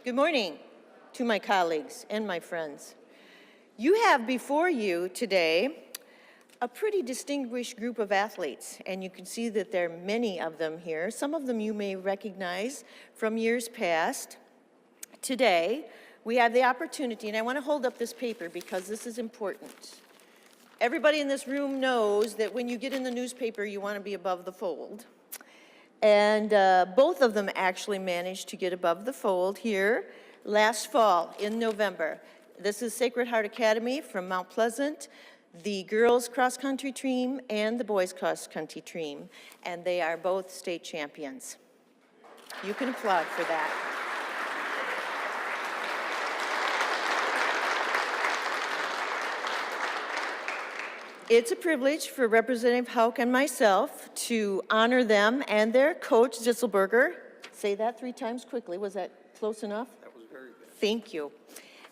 Good morning to my colleagues and my friends. You have before you today a pretty distinguished group of athletes, and you can see that there are many of them here. Some of them you may recognize from years past. Today, we have the opportunity, and I want to hold up this paper because this is important. Everybody in this room knows that when you get in the newspaper, you want to be above the fold. And both of them actually managed to get above the fold here last fall in November. This is Sacred Heart Academy from Mount Pleasant, the girls cross-country team and the boys cross-country team, and they are both state champions. You can applaud for that. It's a privilege for Representative Houck and myself to honor them and their coach, Zitzelberger. Say that 3 times quickly. Was that close enough? That was very good. Thank you.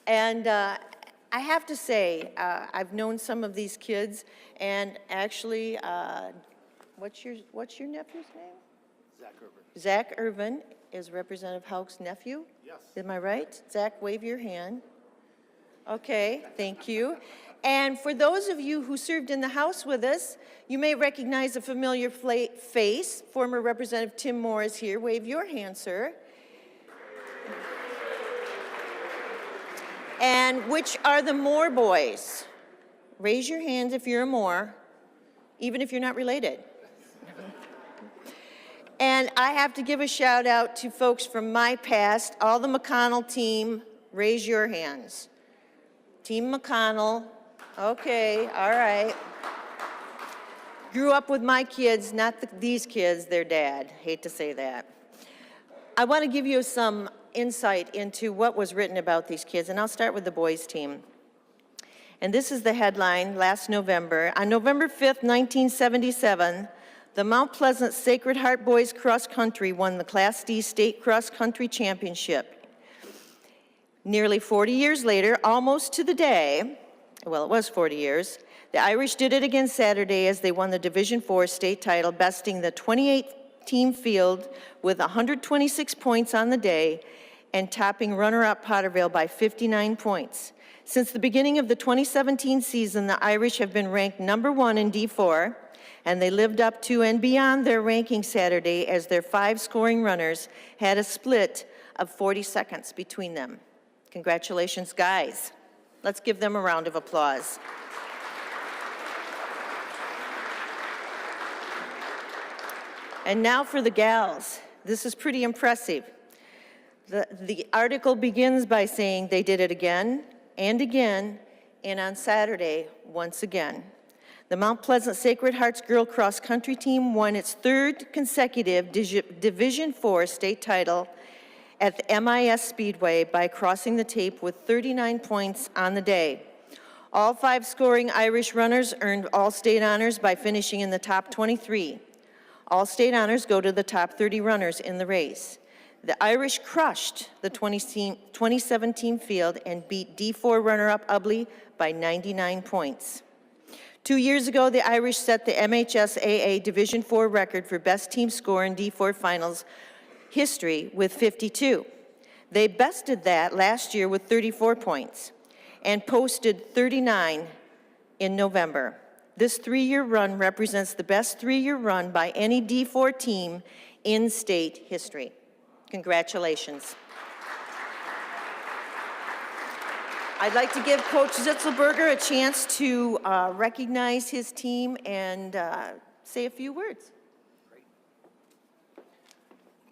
And I have to say, I've known some of these kids, and actually, what's your nephew's name? Zach Irvin. Zach Irvin is Representative Houck's nephew? Yes. Am I right? Zach, wave your hand. Okay, thank you. And for those of you who served in the House with us, you may recognize a familiar face. Former Representative Tim Moore is here. Wave your hand, sir. And which are the Moore boys? Raise your hands if you're a Moore, even if you're not related. And I have to give a shout out to folks from my past, all the McConnell team. Raise your hands. Team McConnell. Okay, all right. Grew up with my kids, not these kids, their dad. Hate to say that. I want to give you some insight into what was written about these kids, and I'll start with the boys team. And this is the headline last November. On November 5th, 1977, the Mount Pleasant Sacred Heart Boys Cross Country won the Class D State Cross Country Championship. Nearly 40 years later, almost to the day, well, it was 40 years, the Irish did it again Saturday as they won the Division IV state title, besting the 28-team field with 126 points on the day and topping runner-up Potterville by 59 points. Since the beginning of the 2017 season, the Irish have been ranked #1 in D4, and they lived up to and beyond their ranking Saturday as their 5 scoring runners had a split of 40 seconds between them. Congratulations, guys. Let's give them a round of applause. And now for the gals. This is pretty impressive. The article begins by saying they did it again and again, and on Saturday, once again. The Mount Pleasant Sacred Hearts Girl Cross Country Team won its 3rd consecutive Division IV state title at the MIS Speedway by crossing the tape with 39 points on the day. All 5 scoring Irish runners earned all-state honors by finishing in the top 23. All-state honors go to the top 30 runners in the race. The Irish crushed the 2017 field and beat D4 runner-up Ubly by 99 points. 2 years ago, the Irish set the MHSAA Division IV record for best team score in D4 finals history with 52. They bested that last year with 34 points and posted 39 in November. This 3-year run represents the best 3-year run by any D4 team in state history. Congratulations. I'd like to give Coach Zitzelberger a chance to recognize his team and say a few words. Great.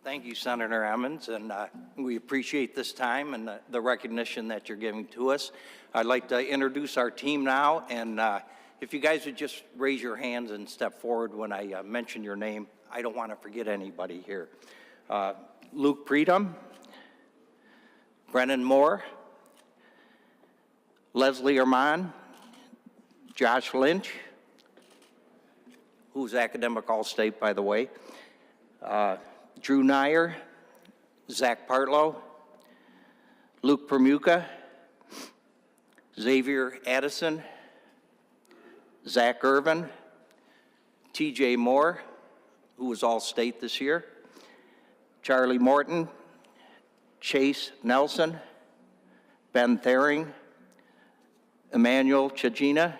Thank you, Senator Emmons, and we appreciate this time and the recognition that you're giving to us. I'd like to introduce our team now, and if you guys would just raise your hands and step forward when I mention your name. I don't want to forget anybody here. Luke Preedom, Brennan Moore, Leslie Armand, Josh Lynch, who's academic all-state, by the way, Drew Nyer, Zach Partlow, Luke Permuka, Xavier Addison, Zach Irvin, TJ Moore, who was all-state this year, Charlie Morton, Chase Nelson, Ben Thering, Emmanuel Chagina,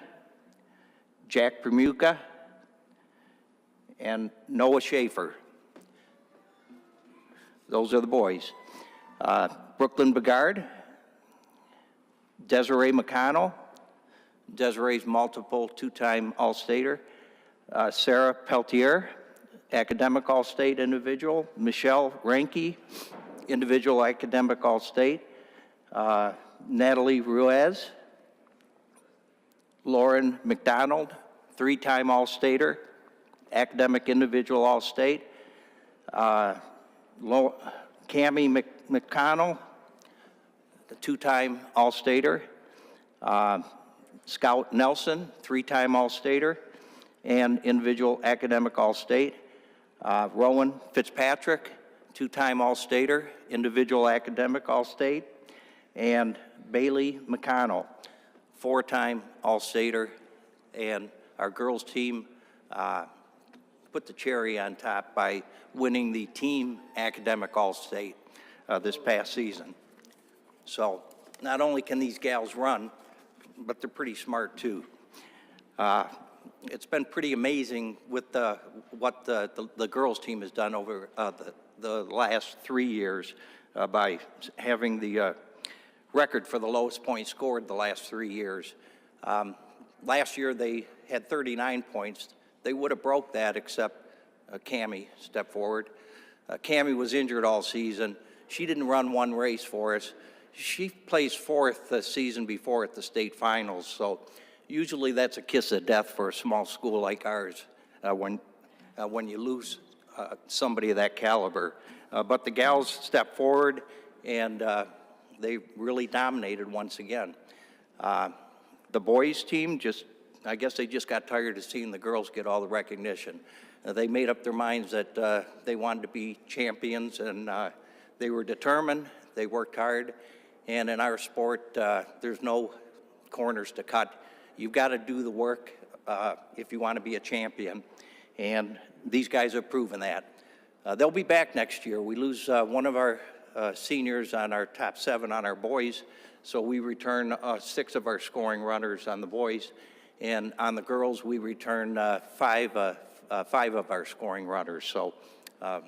Jack Permuka, and Noah Schaefer. Those are the boys. Brooklyn Begard, Desiree McConnell, Desiree's multiple two-time All-Stater, Sarah Peltier, academic All-State individual, Michelle Ranke, individual academic All-State, Natalie Ruiz, Lauren McDonald, three-time All-Stater, academic individual All-State, Cammie McConnell, the two-time All-Stater, Scout Nelson, three-time All-Stater, and individual academic All-State, Rowan Fitzpatrick, two-time All-Stater, individual academic All-State, and Bailey McConnell, four-time All-Stater, and our girls team put the cherry on top by winning the team academic All-State this past season. So not only can these gals run, but they're pretty smart too. It's been pretty amazing with what the girls team has done over the last 3 years by having the record for the lowest points scored the last 3 years. Last year they had 39 points. They would have broke that except Cammie stepped forward. Cammie was injured all season. She didn't run one race for us. She placed fourth the season before at the state finals, so usually that's a kiss of death for a small school like ours when you lose somebody of that caliber. But the gals stepped forward and they really dominated once again. The boys team I guess they just got tired of seeing the girls get all the recognition. They made up their minds that they wanted to be champions, and they were determined, they worked hard, and in our sport, there's no corners to cut. You've got to do the work if you want to be a champion, and these guys have proven that. They'll be back next year. We lose one of our seniors on our top 7 on our boys, so we return 6 of our scoring runners on the boys, and on the girls, we return 5 of our scoring runners, so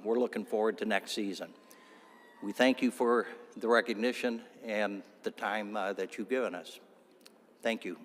we're looking forward to next season. We thank you for the recognition and the time that you've given us. Thank you.